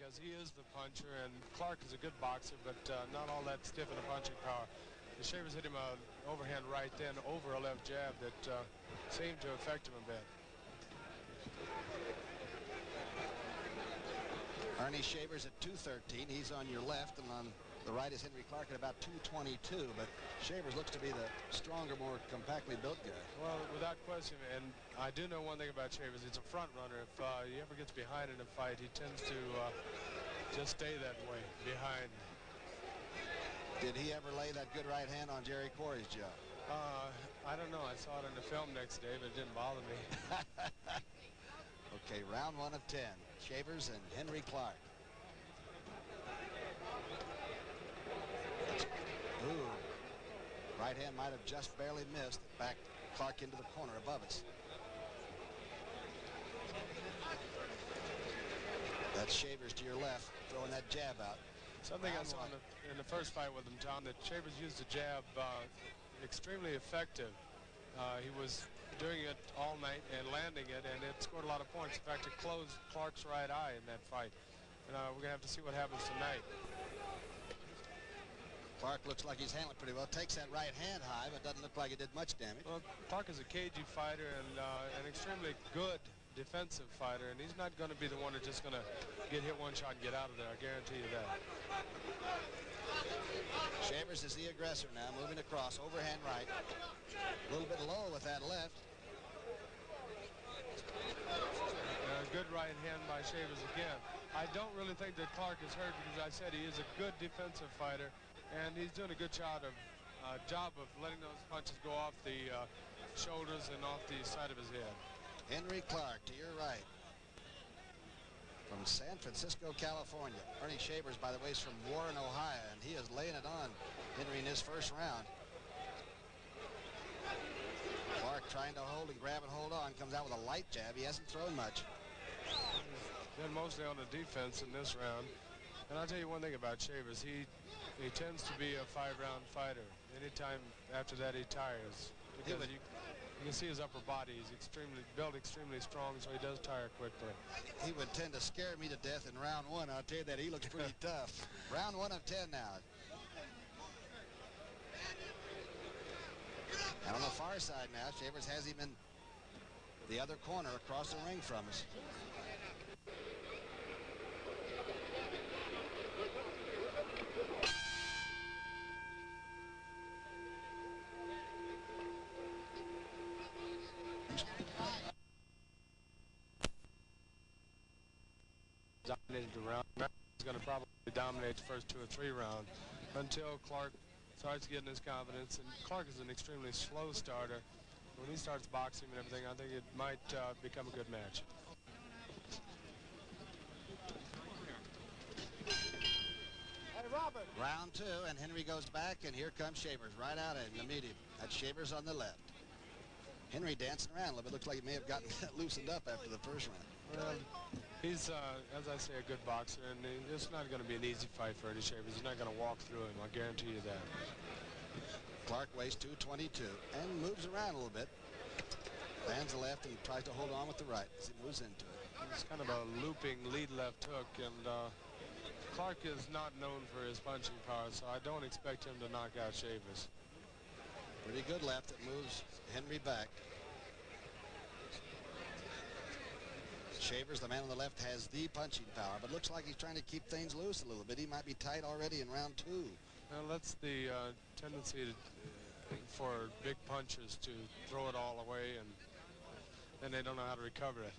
because he is the puncher, and Clarke is a good boxer, but not all that stiff in the punching power. The Shavers hit him an overhand right then over a left jab that seemed to affect him a bit. Ernie Shavers at 213. He's on your left, and on the right is Henry Clarke at about 222. But Shavers looks to be the stronger, more compactly built guy. Well, without question, and I do know one thing about Shavers. He's a front runner. If he ever gets behind in a fight, he tends to just stay that way, behind. Did he ever lay that good right hand on Jerry Quarry's jaw? I don't know. I saw it in the film next day, but it didn't bother me. Okay, round 1 of 10. Shavers and Henry Clarke. Ooh. Right hand might have just barely missed. It backed Clarke into the corner above us. That's Shavers to your left, throwing that jab out. Something I saw in the first fight with him, Tom, that Shavers used the jab extremely effective. He was doing it all night and landing it, and it scored a lot of points. In fact, it closed Clarke's right eye in that fight. And we're going to have to see what happens tonight. Clarke looks like he's handling pretty well. Takes that right hand high, but doesn't look like it did much damage. Well, Clarke is a cagey fighter and an extremely good defensive fighter, and he's not going to be the one that's just going to get hit one shot and get out of there. I guarantee you that. Shavers is the aggressor now, moving across, overhand right. A little bit low with that left. Good right hand by Shavers again. I don't really think that Clarke is hurt because I said he is a good defensive fighter, and he's doing a good job of letting those punches go off the shoulders and off the side of his head. Henry Clarke to your right. From San Francisco, California. Ernie Shavers, by the way, is from Warren, Ohio, and he is laying it on Henry in his first round. Clarke trying to hold and grab and hold on. Comes out with a light jab. He hasn't thrown much. He's been mostly on the defense in this round. And I'll tell you one thing about Shavers. He tends to be a 5-round fighter. Anytime after that, he tires. Because you can see his upper body. He's built extremely strong, so he does tire quickly. He would tend to scare me to death in round 1. I'll tell you that. He looks pretty tough. Round 1 of 10 now. And on the far side now, Shavers has him in the other corner across the ring from us. Dominated the round. He's going to probably dominate the first 2 or 3 rounds until Clarke starts getting his confidence. And Clarke is an extremely slow starter. When he starts boxing and everything, I think it might become a good match. Hey, Robert. Round 2, and Henry goes back, and here comes Shavers right out in the medium. That's Shavers on the left. Henry dancing around a little bit. Looks like he may have gotten loosened up after the first round. Well, he's, as I say, a good boxer, and it's not going to be an easy fight for Ernie Shavers. He's not going to walk through him. I guarantee you that. Clarke weighs 222 and moves around a little bit. Lands the left and tries to hold on with the right as he moves into it. It's kind of a looping lead left hook, and Clarke is not known for his punching power, so I don't expect him to knock out Shavers. Pretty good left that moves Henry back. Shavers, the man on the left, has the punching power, but looks like he's trying to keep things loose a little bit. He might be tight already in round 2. Well, that's the tendency for big punchers to throw it all away, and then they don't know how to recover it.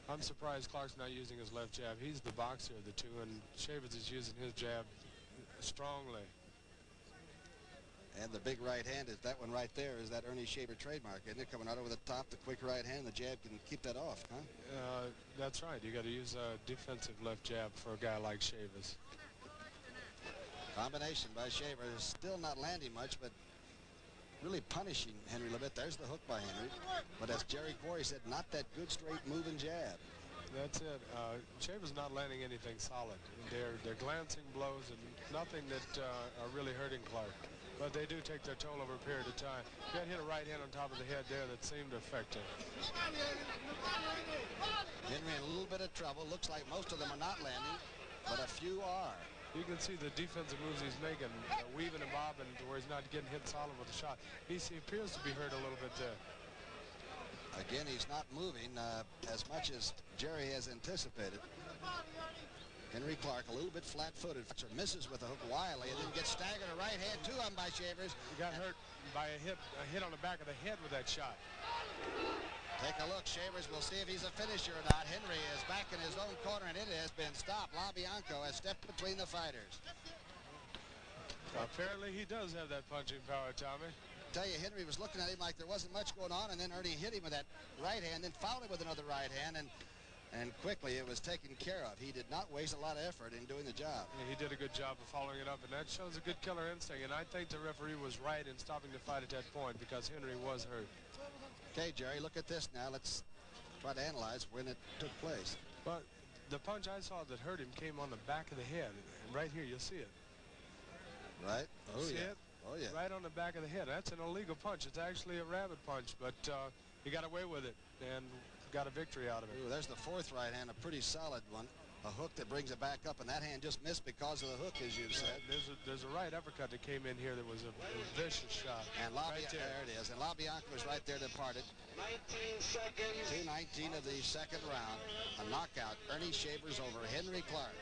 I'm surprised Clarke's not using his left jab. He's the boxer of the two, and Shavers is using his jab strongly. And the big right hand is that one right there, is that Ernie Shaver trademark, isn't it? Coming out over the top, the quick right hand, the jab can keep that off, huh? That's right. You got to use a defensive left jab for a guy like Shavers. Combination by Shavers, still not landing much, but really punishing Henry a little bit. There's the hook by Henry. But as Jerry Quarry said, not that good straight moving jab. That's it. Shavers not landing anything solid. They're glancing blows and nothing that are really hurting Clarke. But they do take their toll over a period of time. He got hit a right hand on top of the head there that seemed to affect him. Henry in a little little bit of trouble. Looks like most of them are not landing, but a few are. You can see the defensive moves he's making, weaving and bobbing to where he's not getting hit solid with the shot. He appears to be hurt a little bit there. Again, he's not moving as much as Jerry has anticipated. Henry Clarke a little bit flat-footed. Misses with the hook wildly and then gets staggered a right hand, 2 of them by Shavers. He got hurt by a hit on the back of the head with that shot. Take a look. Shavers will see if he's a finisher or not. Henry is back in his own corner, and it has been stopped. LaBianco has stepped between the fighters. Apparently, he does have that punching power, Tommy. I tell you, Henry was looking at him like there wasn't much going on, and then Ernie hit him with that right hand, then fouled him with another right hand, and quickly it was taken care of. He did not waste a lot of effort in doing the job. Yeah, he did a good job of following it up, and that shows a good killer instinct. And I think the referee was right in stopping the fight at that point because Henry was hurt. Okay, Jerry, look at this now. Let's try to analyze when it took place. But the punch I saw that hurt him came on the back of the head, and right here you'll see it. Right? Oh, see yeah. it? Oh, yeah. Right on the back of the head. That's an illegal punch. It's actually a rabbit punch, but he got away with it and got a victory out of it. Ooh, there's the 4th right hand, a pretty solid one. A hook that brings it back up, and that hand just missed because of the hook, as you said. There's a right uppercut that came in here that was a vicious shot. And there it is. And LaBianco was right there to part it. 19 seconds. 2:19 of the second round. A knockout. Ernie Shavers over Henry Clarke.